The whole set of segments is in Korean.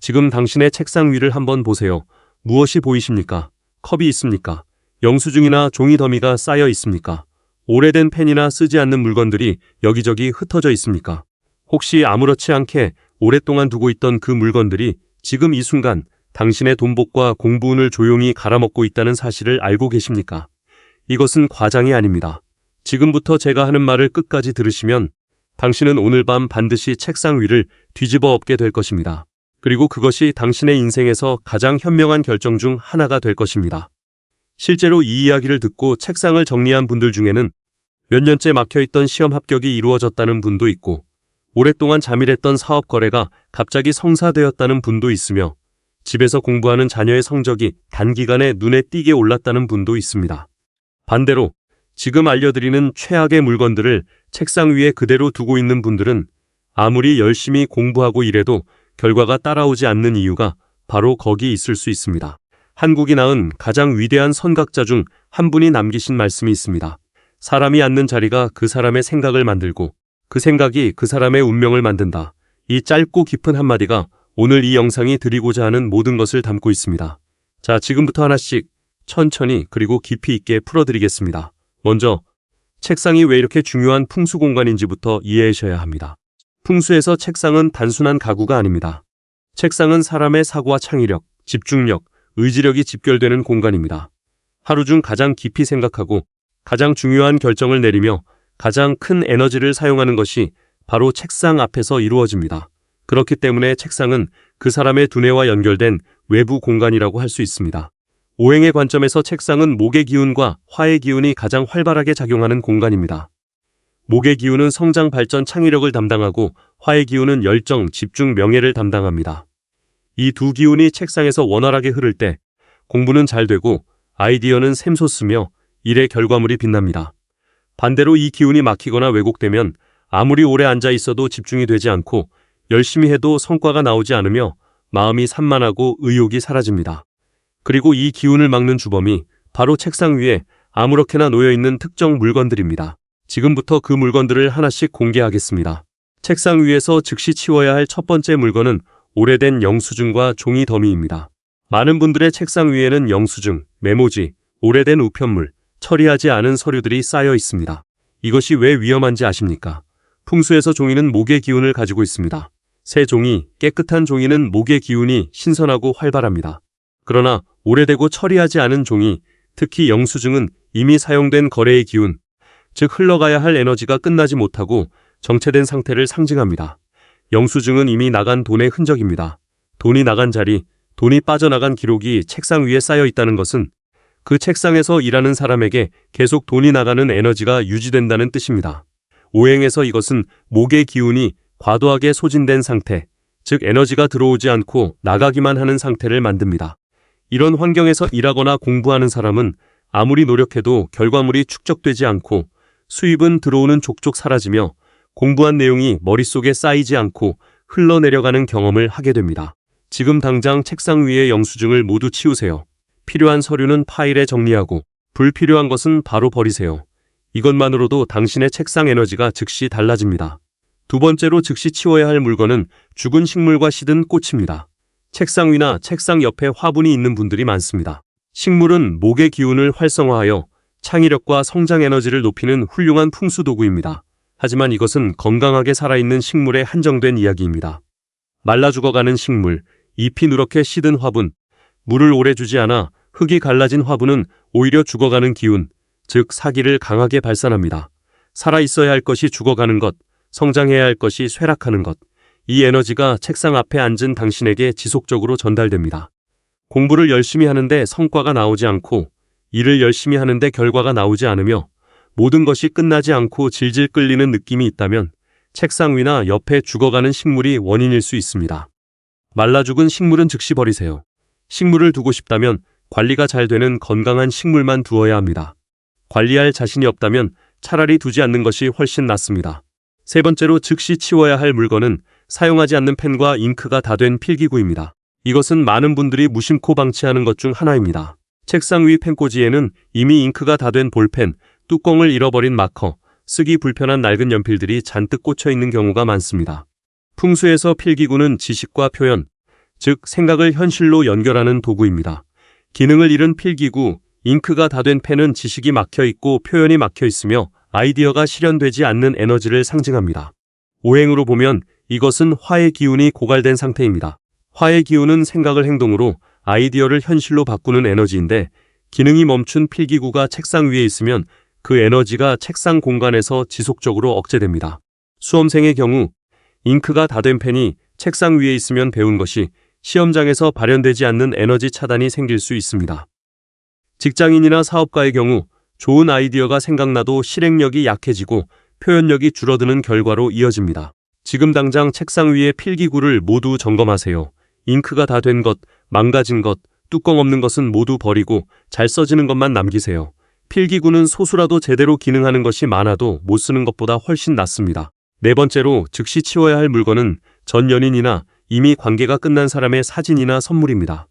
지금 당신의 책상 위를 한번 보세요. 무엇이 보이십니까? 컵이 있습니까? 영수증이나 종이 더미가 쌓여 있습니까? 오래된 펜이나 쓰지 않는 물건들이 여기저기 흩어져 있습니까? 혹시 아무렇지 않게 오랫동안 두고 있던 그 물건들이 지금 이 순간 당신의 돈복과 공부운을 조용히 갈아먹고 있다는 사실을 알고 계십니까? 이것은 과장이 아닙니다. 지금부터 제가 하는 말을 끝까지 들으시면 당신은 오늘 밤 반드시 책상 위를 뒤집어 엎게 될 것입니다. 그리고 그것이 당신의 인생에서 가장 현명한 결정 중 하나가 될 것입니다. 실제로 이 이야기를 듣고 책상을 정리한 분들 중에는 몇 년째 막혀있던 시험 합격이 이루어졌다는 분도 있고, 오랫동안 잠일했던 사업 거래가 갑자기 성사되었다는 분도 있으며, 집에서 공부하는 자녀의 성적이 단기간에 눈에 띄게 올랐다는 분도 있습니다. 반대로 지금 알려드리는 최악의 물건들을 책상 위에 그대로 두고 있는 분들은 아무리 열심히 공부하고 일해도 결과가 따라오지 않는 이유가 바로 거기 있을 수 있습니다. 한국이 낳은 가장 위대한 선각자 중 한 분이 남기신 말씀이 있습니다. 사람이 앉는 자리가 그 사람의 생각을 만들고 그 생각이 그 사람의 운명을 만든다. 이 짧고 깊은 한마디가 오늘 이 영상이 드리고자 하는 모든 것을 담고 있습니다. 자, 지금부터 하나씩 천천히 그리고 깊이 있게 풀어드리겠습니다. 먼저 책상이 왜 이렇게 중요한 풍수 공간인지부터 이해하셔야 합니다. 풍수에서 책상은 단순한 가구가 아닙니다. 책상은 사람의 사고와 창의력, 집중력, 의지력이 집결되는 공간입니다. 하루 중 가장 깊이 생각하고 가장 중요한 결정을 내리며 가장 큰 에너지를 사용하는 것이 바로 책상 앞에서 이루어집니다. 그렇기 때문에 책상은 그 사람의 두뇌와 연결된 외부 공간이라고 할 수 있습니다. 오행의 관점에서 책상은 목의 기운과 화의 기운이 가장 활발하게 작용하는 공간입니다. 목의 기운은 성장, 발전, 창의력을 담당하고 화의 기운은 열정, 집중, 명예를 담당합니다. 이 두 기운이 책상에서 원활하게 흐를 때 공부는 잘 되고 아이디어는 샘솟으며 일의 결과물이 빛납니다. 반대로 이 기운이 막히거나 왜곡되면 아무리 오래 앉아 있어도 집중이 되지 않고 열심히 해도 성과가 나오지 않으며 마음이 산만하고 의욕이 사라집니다. 그리고 이 기운을 막는 주범이 바로 책상 위에 아무렇게나 놓여있는 특정 물건들입니다. 지금부터 그 물건들을 하나씩 공개하겠습니다. 책상 위에서 즉시 치워야 할 첫 번째 물건은 오래된 영수증과 종이 더미입니다. 많은 분들의 책상 위에는 영수증, 메모지, 오래된 우편물, 처리하지 않은 서류들이 쌓여 있습니다. 이것이 왜 위험한지 아십니까? 풍수에서 종이는 목의 기운을 가지고 있습니다. 새 종이, 깨끗한 종이는 목의 기운이 신선하고 활발합니다. 그러나 오래되고 처리하지 않은 종이, 특히 영수증은 이미 사용된 거래의 기운, 즉 흘러가야 할 에너지가 끝나지 못하고 정체된 상태를 상징합니다. 영수증은 이미 나간 돈의 흔적입니다. 돈이 나간 자리, 돈이 빠져나간 기록이 책상 위에 쌓여 있다는 것은 그 책상에서 일하는 사람에게 계속 돈이 나가는 에너지가 유지된다는 뜻입니다. 오행에서 이것은 목의 기운이 과도하게 소진된 상태, 즉 에너지가 들어오지 않고 나가기만 하는 상태를 만듭니다. 이런 환경에서 일하거나 공부하는 사람은 아무리 노력해도 결과물이 축적되지 않고 수입은 들어오는 족족 사라지며 공부한 내용이 머릿속에 쌓이지 않고 흘러내려가는 경험을 하게 됩니다. 지금 당장 책상 위의 영수증을 모두 치우세요. 필요한 서류는 파일에 정리하고 불필요한 것은 바로 버리세요. 이것만으로도 당신의 책상 에너지가 즉시 달라집니다. 두 번째로 즉시 치워야 할 물건은 죽은 식물과 시든 꽃입니다. 책상 위나 책상 옆에 화분이 있는 분들이 많습니다. 식물은 목의 기운을 활성화하여 창의력과 성장 에너지를 높이는 훌륭한 풍수 도구입니다. 하지만 이것은 건강하게 살아있는 식물에 한정된 이야기입니다. 말라 죽어가는 식물, 잎이 누렇게 시든 화분, 물을 오래 주지 않아 흙이 갈라진 화분은 오히려 죽어가는 기운, 즉 사기를 강하게 발산합니다. 살아있어야 할 것이 죽어가는 것, 성장해야 할 것이 쇠락하는 것, 이 에너지가 책상 앞에 앉은 당신에게 지속적으로 전달됩니다. 공부를 열심히 하는데 성과가 나오지 않고 일을 열심히 하는데 결과가 나오지 않으며 모든 것이 끝나지 않고 질질 끌리는 느낌이 있다면 책상 위나 옆에 죽어가는 식물이 원인일 수 있습니다. 말라 죽은 식물은 즉시 버리세요. 식물을 두고 싶다면 관리가 잘 되는 건강한 식물만 두어야 합니다. 관리할 자신이 없다면 차라리 두지 않는 것이 훨씬 낫습니다. 세 번째로 즉시 치워야 할 물건은 사용하지 않는 펜과 잉크가 다 된 필기구입니다. 이것은 많은 분들이 무심코 방치하는 것 중 하나입니다. 책상 위 펜꽂이에는 이미 잉크가 다 된 볼펜, 뚜껑을 잃어버린 마커, 쓰기 불편한 낡은 연필들이 잔뜩 꽂혀 있는 경우가 많습니다. 풍수에서 필기구는 지식과 표현, 즉 생각을 현실로 연결하는 도구입니다. 기능을 잃은 필기구, 잉크가 다 된 펜은 지식이 막혀 있고 표현이 막혀 있으며 아이디어가 실현되지 않는 에너지를 상징합니다. 오행으로 보면 이것은 화의 기운이 고갈된 상태입니다. 화의 기운은 생각을 행동으로 아이디어를 현실로 바꾸는 에너지인데 기능이 멈춘 필기구가 책상 위에 있으면 그 에너지가 책상 공간에서 지속적으로 억제됩니다. 수험생의 경우 잉크가 다 된 펜이 책상 위에 있으면 배운 것이 시험장에서 발현되지 않는 에너지 차단이 생길 수 있습니다. 직장인이나 사업가의 경우 좋은 아이디어가 생각나도 실행력이 약해지고 표현력이 줄어드는 결과로 이어집니다. 지금 당장 책상 위에 필기구를 모두 점검하세요. 잉크가 다 된 것, 망가진 것, 뚜껑 없는 것은 모두 버리고 잘 써지는 것만 남기세요. 필기구는 소수라도 제대로 기능하는 것이 많아도 못 쓰는 것보다 훨씬 낫습니다. 네 번째로 즉시 치워야 할 물건은 전 연인이나 이미 관계가 끝난 사람의 사진이나 선물입니다.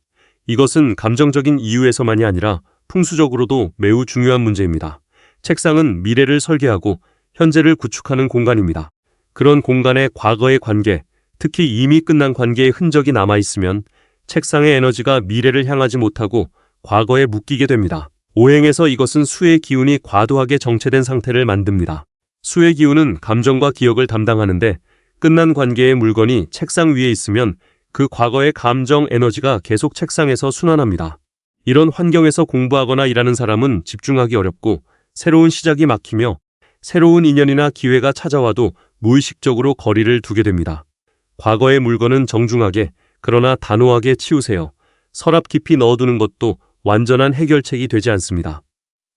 이것은 감정적인 이유에서만이 아니라 풍수적으로도 매우 중요한 문제입니다. 책상은 미래를 설계하고 현재를 구축하는 공간입니다. 그런 공간에 과거의 관계, 특히 이미 끝난 관계의 흔적이 남아있으면 책상의 에너지가 미래를 향하지 못하고 과거에 묶이게 됩니다. 오행에서 이것은 수의 기운이 과도하게 정체된 상태를 만듭니다. 수의 기운은 감정과 기억을 담당하는데 끝난 관계의 물건이 책상 위에 있으면 그 과거의 감정 에너지가 계속 책상에서 순환합니다. 이런 환경에서 공부하거나 일하는 사람은 집중하기 어렵고 새로운 시작이 막히며 새로운 인연이나 기회가 찾아와도 무의식적으로 거리를 두게 됩니다. 과거의 물건은 정중하게 그러나 단호하게 치우세요. 서랍 깊이 넣어두는 것도 완전한 해결책이 되지 않습니다.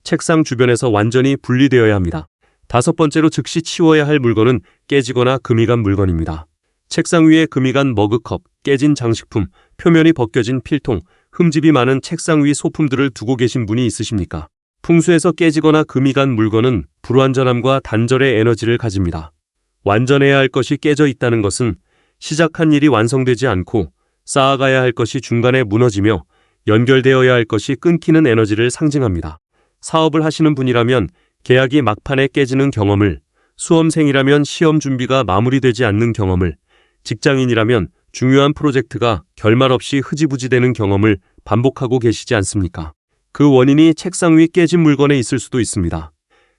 책상 주변에서 완전히 분리되어야 합니다. 다섯 번째로 즉시 치워야 할 물건은 깨지거나 금이 간 물건입니다. 책상 위에 금이 간 머그컵, 깨진 장식품, 표면이 벗겨진 필통, 흠집이 많은 책상 위 소품들을 두고 계신 분이 있으십니까? 풍수에서 깨지거나 금이 간 물건은 불완전함과 단절의 에너지를 가집니다. 완전해야 할 것이 깨져 있다는 것은 시작한 일이 완성되지 않고 쌓아가야 할 것이 중간에 무너지며 연결되어야 할 것이 끊기는 에너지를 상징합니다. 사업을 하시는 분이라면 계약이 막판에 깨지는 경험을, 수험생이라면 시험 준비가 마무리되지 않는 경험을, 직장인이라면 중요한 프로젝트가 결말 없이 흐지부지 되는 경험을 반복하고 계시지 않습니까? 그 원인이 책상 위 깨진 물건에 있을 수도 있습니다.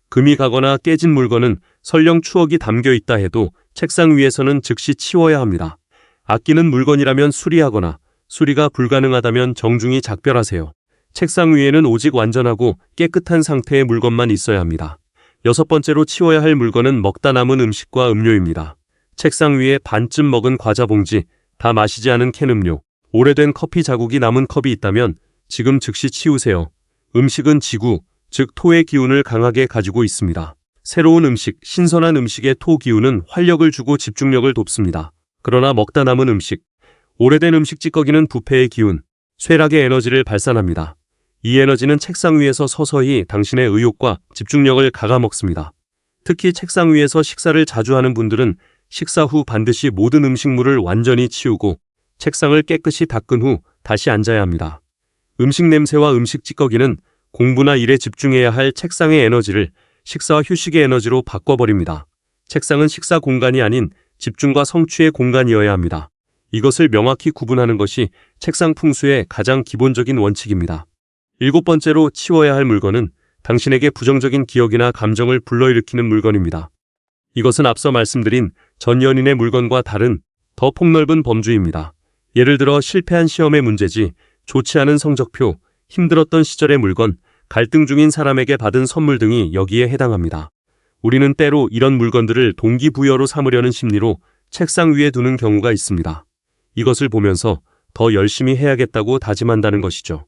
금이 가거나 깨진 물건은 설령 추억이 담겨 있다 해도 책상 위에서는 즉시 치워야 합니다. 아끼는 물건이라면 수리하거나 수리가 불가능하다면 정중히 작별하세요. 책상 위에는 오직 완전하고 깨끗한 상태의 물건만 있어야 합니다. 여섯 번째로 치워야 할 물건은 먹다 남은 음식과 음료입니다. 책상 위에 반쯤 먹은 과자 봉지, 다 마시지 않은 캔 음료, 오래된 커피 자국이 남은 컵이 있다면 지금 즉시 치우세요. 음식은 지구, 즉 토의 기운을 강하게 가지고 있습니다. 새로운 음식, 신선한 음식의 토 기운은 활력을 주고 집중력을 돕습니다. 그러나 먹다 남은 음식, 오래된 음식 찌꺼기는 부패의 기운, 쇠락의 에너지를 발산합니다. 이 에너지는 책상 위에서 서서히 당신의 의욕과 집중력을 갉아먹습니다. 특히 책상 위에서 식사를 자주 하는 분들은 식사 후 반드시 모든 음식물을 완전히 치우고 책상을 깨끗이 닦은 후 다시 앉아야 합니다. 음식 냄새와 음식 찌꺼기는 공부나 일에 집중해야 할 책상의 에너지를 식사와 휴식의 에너지로 바꿔버립니다. 책상은 식사 공간이 아닌 집중과 성취의 공간이어야 합니다. 이것을 명확히 구분하는 것이 책상 풍수의 가장 기본적인 원칙입니다. 일곱 번째로 치워야 할 물건은 당신에게 부정적인 기억이나 감정을 불러일으키는 물건입니다. 이것은 앞서 말씀드린 전 연인의 물건과 다른 더 폭넓은 범주입니다. 예를 들어 실패한 시험의 문제지, 좋지 않은 성적표, 힘들었던 시절의 물건, 갈등 중인 사람에게 받은 선물 등이 여기에 해당합니다. 우리는 때로 이런 물건들을 동기부여로 삼으려는 심리로 책상 위에 두는 경우가 있습니다. 이것을 보면서 더 열심히 해야겠다고 다짐한다는 것이죠.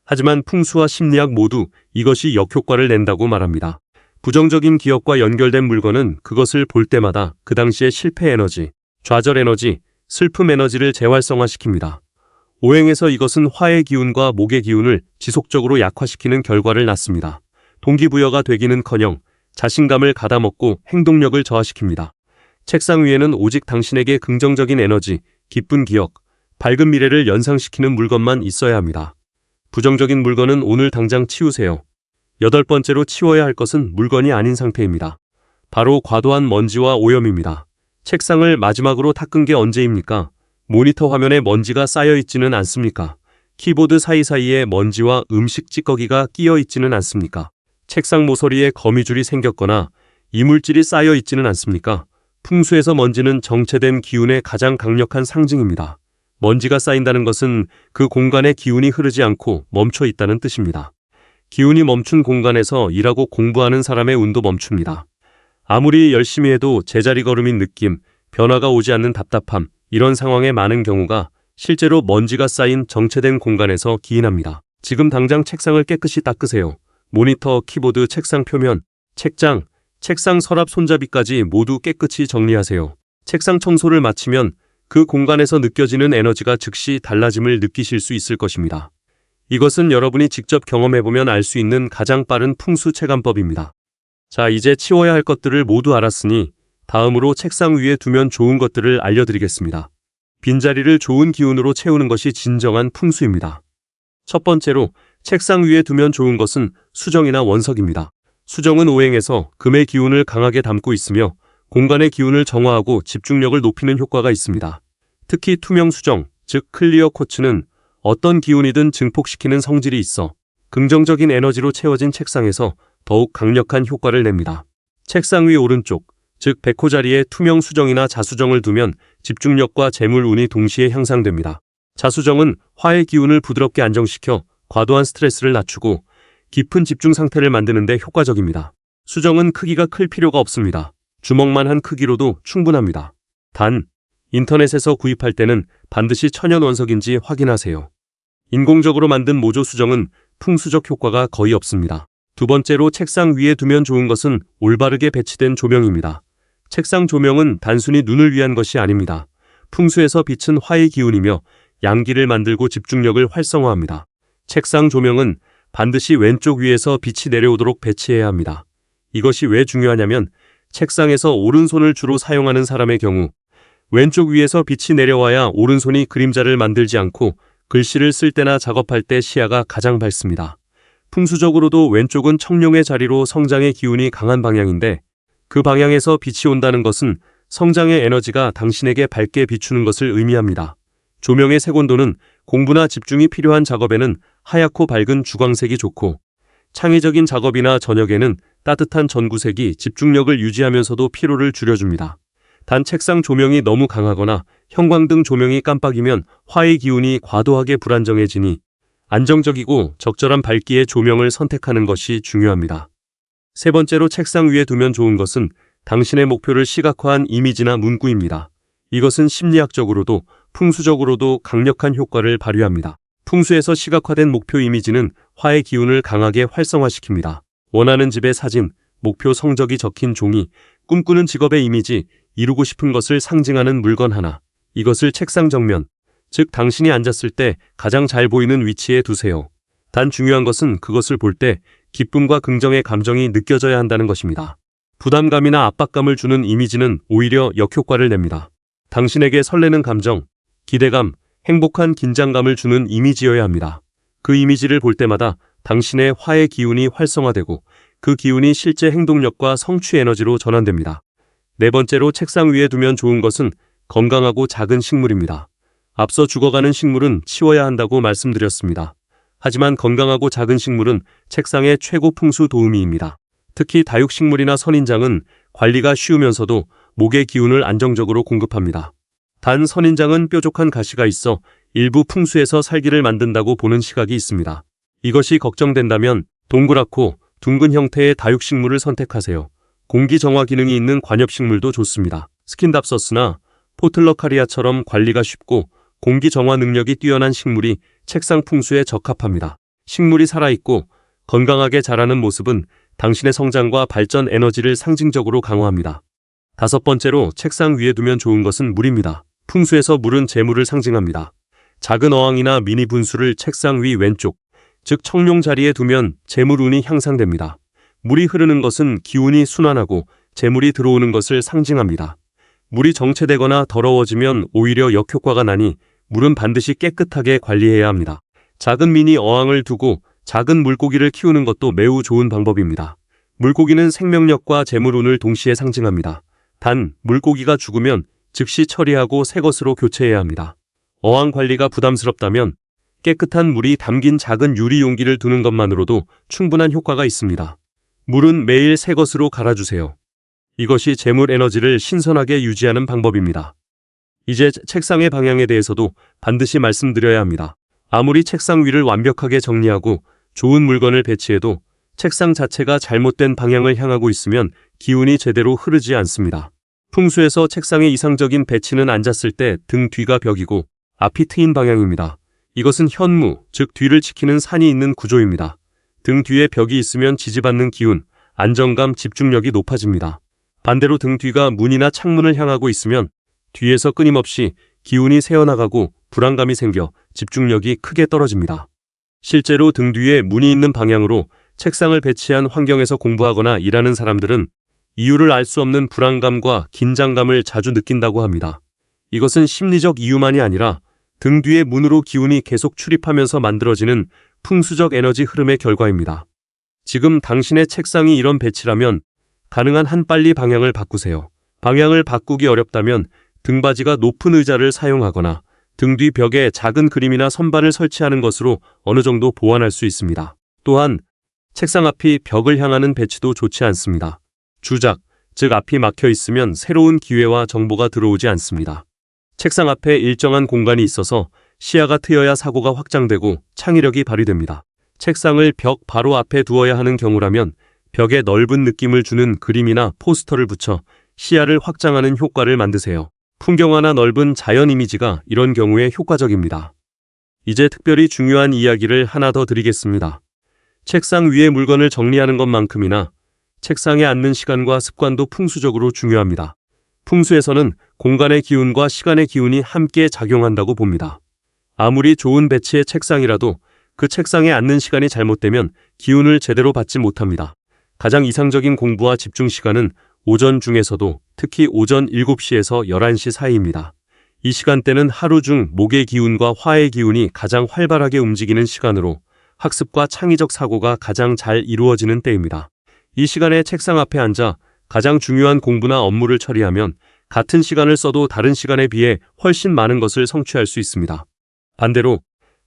하지만 풍수와 심리학 모두 이것이 역효과를 낸다고 말합니다. 부정적인 기억과 연결된 물건은 그것을 볼 때마다 그 당시의 실패 에너지, 좌절 에너지, 슬픔 에너지를 재활성화시킵니다. 오행에서 이것은 화의 기운과 목의 기운을 지속적으로 약화시키는 결과를 낳습니다. 동기부여가 되기는커녕 자신감을 가다먹고 행동력을 저하시킵니다. 책상 위에는 오직 당신에게 긍정적인 에너지, 기쁜 기억, 밝은 미래를 연상시키는 물건만 있어야 합니다. 부정적인 물건은 오늘 당장 치우세요. 여덟 번째로 치워야 할 것은 물건이 아닌 상태입니다. 바로 과도한 먼지와 오염입니다. 책상을 마지막으로 닦은 게 언제입니까? 모니터 화면에 먼지가 쌓여 있지는 않습니까? 키보드 사이사이에 먼지와 음식 찌꺼기가 끼어 있지는 않습니까? 책상 모서리에 거미줄이 생겼거나 이물질이 쌓여 있지는 않습니까? 풍수에서 먼지는 정체된 기운의 가장 강력한 상징입니다. 먼지가 쌓인다는 것은 그 공간에 기운이 흐르지 않고 멈춰 있다는 뜻입니다. 기운이 멈춘 공간에서 일하고 공부하는 사람의 운도 멈춥니다. 아무리 열심히 해도 제자리 걸음인 느낌, 변화가 오지 않는 답답함, 이런 상황의 많은 경우가 실제로 먼지가 쌓인 정체된 공간에서 기인합니다. 지금 당장 책상을 깨끗이 닦으세요. 모니터, 키보드, 책상 표면, 책장, 책상 서랍 손잡이까지 모두 깨끗이 정리하세요. 책상 청소를 마치면 그 공간에서 느껴지는 에너지가 즉시 달라짐을 느끼실 수 있을 것입니다. 이것은 여러분이 직접 경험해보면 알 수 있는 가장 빠른 풍수 체감법입니다. 자, 이제 치워야 할 것들을 모두 알았으니 다음으로 책상 위에 두면 좋은 것들을 알려드리겠습니다. 빈자리를 좋은 기운으로 채우는 것이 진정한 풍수입니다. 첫 번째로 책상 위에 두면 좋은 것은 수정이나 원석입니다. 수정은 오행에서 금의 기운을 강하게 담고 있으며 공간의 기운을 정화하고 집중력을 높이는 효과가 있습니다. 특히 투명 수정, 즉 클리어 쿼츠는 어떤 기운이든 증폭시키는 성질이 있어 긍정적인 에너지로 채워진 책상에서 더욱 강력한 효과를 냅니다. 책상 위 오른쪽, 즉 백호 자리에 투명 수정이나 자수정을 두면 집중력과 재물 운이 동시에 향상됩니다. 자수정은 화의 기운을 부드럽게 안정시켜 과도한 스트레스를 낮추고 깊은 집중 상태를 만드는 데 효과적입니다. 수정은 크기가 클 필요가 없습니다. 주먹만 한 크기로도 충분합니다. 단, 인터넷에서 구입할 때는 반드시 천연 원석인지 확인하세요. 인공적으로 만든 모조 수정은 풍수적 효과가 거의 없습니다. 두 번째로 책상 위에 두면 좋은 것은 올바르게 배치된 조명입니다. 책상 조명은 단순히 눈을 위한 것이 아닙니다. 풍수에서 빛은 화의 기운이며 양기를 만들고 집중력을 활성화합니다. 책상 조명은 반드시 왼쪽 위에서 빛이 내려오도록 배치해야 합니다. 이것이 왜 중요하냐면 책상에서 오른손을 주로 사용하는 사람의 경우 왼쪽 위에서 빛이 내려와야 오른손이 그림자를 만들지 않고 글씨를 쓸 때나 작업할 때 시야가 가장 밝습니다. 풍수적으로도 왼쪽은 청룡의 자리로 성장의 기운이 강한 방향인데 그 방향에서 빛이 온다는 것은 성장의 에너지가 당신에게 밝게 비추는 것을 의미합니다. 조명의 색온도는 공부나 집중이 필요한 작업에는 하얗고 밝은 주광색이 좋고 창의적인 작업이나 저녁에는 따뜻한 전구색이 집중력을 유지하면서도 피로를 줄여줍니다. 단 책상 조명이 너무 강하거나 형광등 조명이 깜빡이면 화의 기운이 과도하게 불안정해지니 안정적이고 적절한 밝기의 조명을 선택하는 것이 중요합니다. 세 번째로 책상 위에 두면 좋은 것은 당신의 목표를 시각화한 이미지나 문구입니다. 이것은 심리학적으로도 풍수적으로도 강력한 효과를 발휘합니다. 풍수에서 시각화된 목표 이미지는 화의 기운을 강하게 활성화시킵니다. 원하는 집의 사진, 목표 성적이 적힌 종이, 꿈꾸는 직업의 이미지, 이루고 싶은 것을 상징하는 물건 하나. 이것을 책상 정면, 즉 당신이 앉았을 때 가장 잘 보이는 위치에 두세요. 단 중요한 것은 그것을 볼 때 기쁨과 긍정의 감정이 느껴져야 한다는 것입니다. 부담감이나 압박감을 주는 이미지는 오히려 역효과를 냅니다. 당신에게 설레는 감정, 기대감, 행복한 긴장감을 주는 이미지여야 합니다. 그 이미지를 볼 때마다 당신의 화의 기운이 활성화되고 그 기운이 실제 행동력과 성취 에너지로 전환됩니다. 네 번째로 책상 위에 두면 좋은 것은 건강하고 작은 식물입니다. 앞서 죽어가는 식물은 치워야 한다고 말씀드렸습니다. 하지만 건강하고 작은 식물은 책상의 최고 풍수 도우미입니다. 특히 다육식물이나 선인장은 관리가 쉬우면서도 목의 기운을 안정적으로 공급합니다. 단 선인장은 뾰족한 가시가 있어 일부 풍수에서 살기를 만든다고 보는 시각이 있습니다. 이것이 걱정된다면 동그랗고 둥근 형태의 다육식물을 선택하세요. 공기 정화 기능이 있는 관엽식물도 좋습니다. 스킨답서스나 포틀러카리아처럼 관리가 쉽고 공기 정화 능력이 뛰어난 식물이 책상 풍수에 적합합니다. 식물이 살아있고 건강하게 자라는 모습은 당신의 성장과 발전 에너지를 상징적으로 강화합니다. 다섯 번째로 책상 위에 두면 좋은 것은 물입니다. 풍수에서 물은 재물을 상징합니다. 작은 어항이나 미니 분수를 책상 위 왼쪽, 즉 청룡 자리에 두면 재물운이 향상됩니다. 물이 흐르는 것은 기운이 순환하고 재물이 들어오는 것을 상징합니다. 물이 정체되거나 더러워지면 오히려 역효과가 나니 물은 반드시 깨끗하게 관리해야 합니다. 작은 미니 어항을 두고 작은 물고기를 키우는 것도 매우 좋은 방법입니다. 물고기는 생명력과 재물운을 동시에 상징합니다. 단, 물고기가 죽으면 즉시 처리하고 새 것으로 교체해야 합니다. 어항 관리가 부담스럽다면 깨끗한 물이 담긴 작은 유리 용기를 두는 것만으로도 충분한 효과가 있습니다. 물은 매일 새 것으로 갈아주세요. 이것이 재물 에너지를 신선하게 유지하는 방법입니다. 이제 책상의 방향에 대해서도 반드시 말씀드려야 합니다. 아무리 책상 위를 완벽하게 정리하고 좋은 물건을 배치해도 책상 자체가 잘못된 방향을 향하고 있으면 기운이 제대로 흐르지 않습니다. 풍수에서 책상의 이상적인 배치는 앉았을 때 등 뒤가 벽이고 앞이 트인 방향입니다. 이것은 현무, 즉 뒤를 지키는 산이 있는 구조입니다. 등 뒤에 벽이 있으면 지지받는 기운, 안정감, 집중력이 높아집니다. 반대로 등 뒤가 문이나 창문을 향하고 있으면 뒤에서 끊임없이 기운이 새어나가고 불안감이 생겨 집중력이 크게 떨어집니다. 실제로 등 뒤에 문이 있는 방향으로 책상을 배치한 환경에서 공부하거나 일하는 사람들은 이유를 알 수 없는 불안감과 긴장감을 자주 느낀다고 합니다. 이것은 심리적 이유만이 아니라 등 뒤의 문으로 기운이 계속 출입하면서 만들어지는 풍수적 에너지 흐름의 결과입니다. 지금 당신의 책상이 이런 배치라면 가능한 한 빨리 방향을 바꾸세요. 방향을 바꾸기 어렵다면 등받이가 높은 의자를 사용하거나 등 뒤 벽에 작은 그림이나 선반을 설치하는 것으로 어느 정도 보완할 수 있습니다. 또한 책상 앞이 벽을 향하는 배치도 좋지 않습니다. 주작, 즉 앞이 막혀 있으면 새로운 기회와 정보가 들어오지 않습니다. 책상 앞에 일정한 공간이 있어서 시야가 트여야 사고가 확장되고 창의력이 발휘됩니다. 책상을 벽 바로 앞에 두어야 하는 경우라면 벽에 넓은 느낌을 주는 그림이나 포스터를 붙여 시야를 확장하는 효과를 만드세요. 풍경화나 넓은 자연 이미지가 이런 경우에 효과적입니다. 이제 특별히 중요한 이야기를 하나 더 드리겠습니다. 책상 위에 물건을 정리하는 것만큼이나 책상에 앉는 시간과 습관도 풍수적으로 중요합니다. 풍수에서는 공간의 기운과 시간의 기운이 함께 작용한다고 봅니다. 아무리 좋은 배치의 책상이라도 그 책상에 앉는 시간이 잘못되면 기운을 제대로 받지 못합니다. 가장 이상적인 공부와 집중 시간은 오전 중에서도 특히 오전 7시에서 11시 사이입니다. 이 시간대는 하루 중 목의 기운과 화의 기운이 가장 활발하게 움직이는 시간으로 학습과 창의적 사고가 가장 잘 이루어지는 때입니다. 이 시간에 책상 앞에 앉아 가장 중요한 공부나 업무를 처리하면 같은 시간을 써도 다른 시간에 비해 훨씬 많은 것을 성취할 수 있습니다. 반대로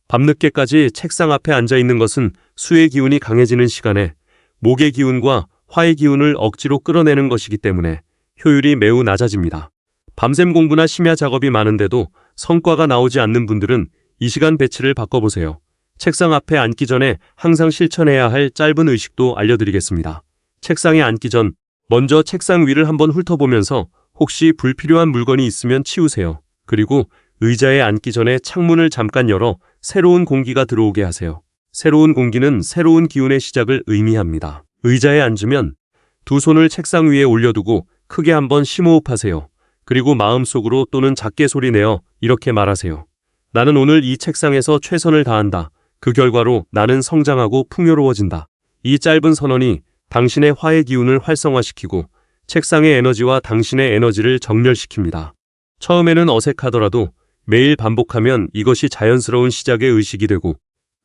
밤늦게까지 책상 앞에 앉아 있는 것은 수의 기운이 강해지는 시간에 목의 기운과 화의 기운을 억지로 끌어내는 것이기 때문에 효율이 매우 낮아집니다. 밤샘 공부나 심야 작업이 많은데도 성과가 나오지 않는 분들은 이 시간 배치를 바꿔보세요. 책상 앞에 앉기 전에 항상 실천해야 할 짧은 의식도 알려드리겠습니다. 책상에 앉기 전 먼저 책상 위를 한번 훑어보면서 혹시 불필요한 물건이 있으면 치우세요. 그리고 의자에 앉기 전에 창문을 잠깐 열어 새로운 공기가 들어오게 하세요. 새로운 공기는 새로운 기운의 시작을 의미합니다. 의자에 앉으면 두 손을 책상 위에 올려두고 크게 한번 심호흡하세요. 그리고 마음속으로 또는 작게 소리내어 이렇게 말하세요. 나는 오늘 이 책상에서 최선을 다한다. 그 결과로 나는 성장하고 풍요로워진다. 이 짧은 선언이 당신의 화의 기운을 활성화시키고 책상의 에너지와 당신의 에너지를 정렬시킵니다. 처음에는 어색하더라도 매일 반복하면 이것이 자연스러운 시작의 의식이 되고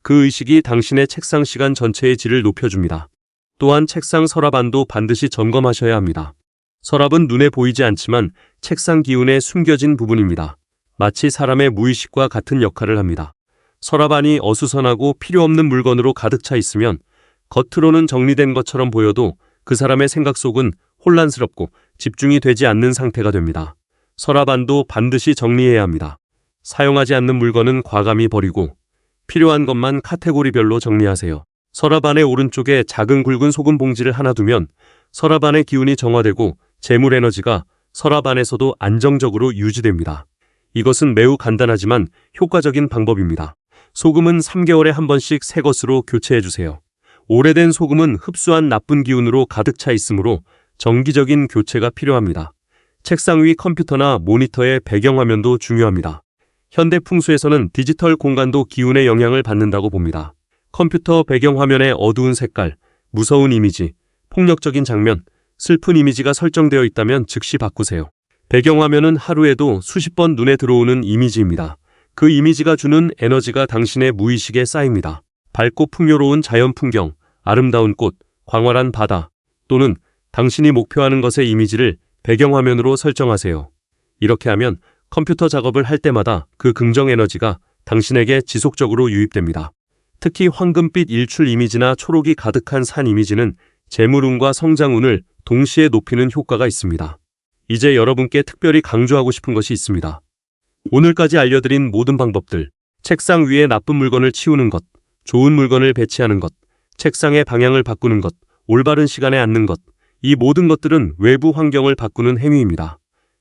그 의식이 당신의 책상 시간 전체의 질을 높여줍니다. 또한 책상 서랍안도 반드시 점검하셔야 합니다. 서랍은 눈에 보이지 않지만 책상 기운에 숨겨진 부분입니다. 마치 사람의 무의식과 같은 역할을 합니다. 서랍안이 어수선하고 필요 없는 물건으로 가득 차 있으면 겉으로는 정리된 것처럼 보여도 그 사람의 생각 속은 혼란스럽고 집중이 되지 않는 상태가 됩니다. 서랍안도 반드시 정리해야 합니다. 사용하지 않는 물건은 과감히 버리고 필요한 것만 카테고리별로 정리하세요. 서랍안의 오른쪽에 작은 굵은 소금 봉지를 하나 두면 서랍안의 기운이 정화되고 재물 에너지가 서랍안에서도 안정적으로 유지됩니다. 이것은 매우 간단하지만 효과적인 방법입니다. 소금은 3개월에 한 번씩 새 것으로 교체해주세요. 오래된 소금은 흡수한 나쁜 기운으로 가득 차 있으므로 정기적인 교체가 필요합니다. 책상 위 컴퓨터나 모니터의 배경화면도 중요합니다. 현대 풍수에서는 디지털 공간도 기운의 영향을 받는다고 봅니다. 컴퓨터 배경화면에 어두운 색깔, 무서운 이미지, 폭력적인 장면, 슬픈 이미지가 설정되어 있다면 즉시 바꾸세요. 배경화면은 하루에도 수십 번 눈에 들어오는 이미지입니다. 그 이미지가 주는 에너지가 당신의 무의식에 쌓입니다. 밝고 풍요로운 자연 풍경, 아름다운 꽃, 광활한 바다 또는 당신이 목표하는 것의 이미지를 배경화면으로 설정하세요. 이렇게 하면 컴퓨터 작업을 할 때마다 그 긍정 에너지가 당신에게 지속적으로 유입됩니다. 특히 황금빛 일출 이미지나 초록이 가득한 산 이미지는 재물운과 성장운을 동시에 높이는 효과가 있습니다. 이제 여러분께 특별히 강조하고 싶은 것이 있습니다. 오늘까지 알려드린 모든 방법들, 책상 위에 나쁜 물건을 치우는 것, 좋은 물건을 배치하는 것, 책상의 방향을 바꾸는 것, 올바른 시간에 앉는 것, 이 모든 것들은 외부 환경을 바꾸는 행위입니다.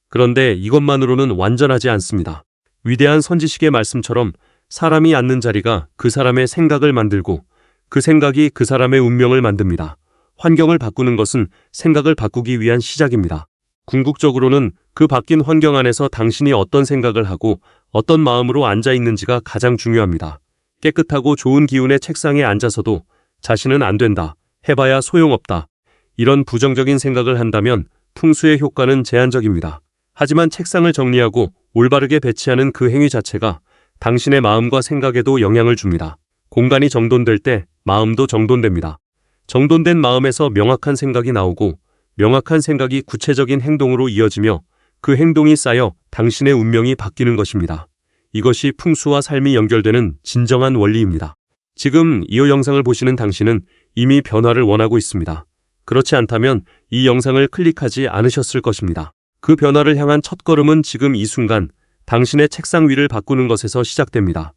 그런데 이것만으로는 완전하지 않습니다. 위대한 선지식의 말씀처럼 사람이 앉는 자리가 그 사람의 생각을 만들고 그 생각이 그 사람의 운명을 만듭니다. 환경을 바꾸는 것은 생각을 바꾸기 위한 시작입니다. 궁극적으로는 그 바뀐 환경 안에서 당신이 어떤 생각을 하고 어떤 마음으로 앉아 있는지가 가장 중요합니다. 깨끗하고 좋은 기운의 책상에 앉아서도 자신은 안 된다, 해봐야 소용없다, 이런 부정적인 생각을 한다면 풍수의 효과는 제한적입니다. 하지만 책상을 정리하고 올바르게 배치하는 그 행위 자체가 당신의 마음과 생각에도 영향을 줍니다. 공간이 정돈될 때 마음도 정돈됩니다. 정돈된 마음에서 명확한 생각이 나오고 명확한 생각이 구체적인 행동으로 이어지며 그 행동이 쌓여 당신의 운명이 바뀌는 것입니다. 이것이 풍수와 삶이 연결되는 진정한 원리입니다. 지금 이 영상을 보시는 당신은 이미 변화를 원하고 있습니다. 그렇지 않다면 이 영상을 클릭하지 않으셨을 것입니다. 그 변화를 향한 첫걸음은 지금 이 순간 당신의 책상 위를 바꾸는 것에서 시작됩니다.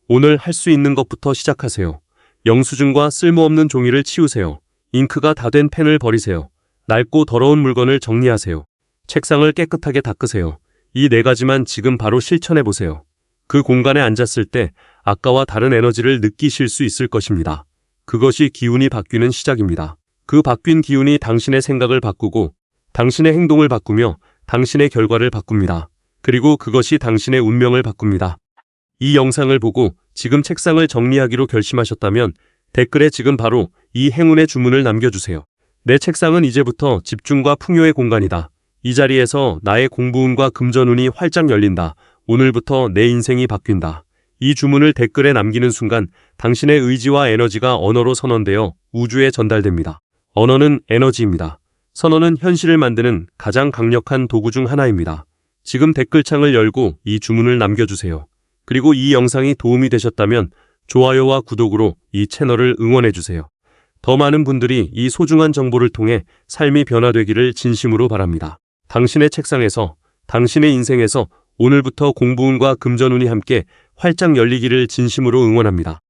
오늘 할 수 있는 것부터 시작하세요. 영수증과 쓸모없는 종이를 치우세요. 잉크가 다 된 펜을 버리세요. 낡고 더러운 물건을 정리하세요. 책상을 깨끗하게 닦으세요. 이 4가지만 지금 바로 실천해 보세요. 그 공간에 앉았을 때 아까와 다른 에너지를 느끼실 수 있을 것입니다. 그것이 기운이 바뀌는 시작입니다. 그 바뀐 기운이 당신의 생각을 바꾸고 당신의 행동을 바꾸며 당신의 결과를 바꿉니다. 그리고 그것이 당신의 운명을 바꿉니다. 이 영상을 보고 지금 책상을 정리하기로 결심하셨다면 댓글에 지금 바로 이 행운의 주문을 남겨주세요. 내 책상은 이제부터 집중과 풍요의 공간이다. 이 자리에서 나의 공부운과 금전운이 활짝 열린다. 오늘부터 내 인생이 바뀐다. 이 주문을 댓글에 남기는 순간 당신의 의지와 에너지가 언어로 선언되어 우주에 전달됩니다. 언어는 에너지입니다. 선언은 현실을 만드는 가장 강력한 도구 중 하나입니다. 지금 댓글창을 열고 이 주문을 남겨주세요. 그리고 이 영상이 도움이 되셨다면 좋아요와 구독으로 이 채널을 응원해주세요. 더 많은 분들이 이 소중한 정보를 통해 삶이 변화되기를 진심으로 바랍니다. 당신의 책상에서, 당신의 인생에서 오늘부터 공부운과 금전운이 함께 활짝 열리기를 진심으로 응원합니다.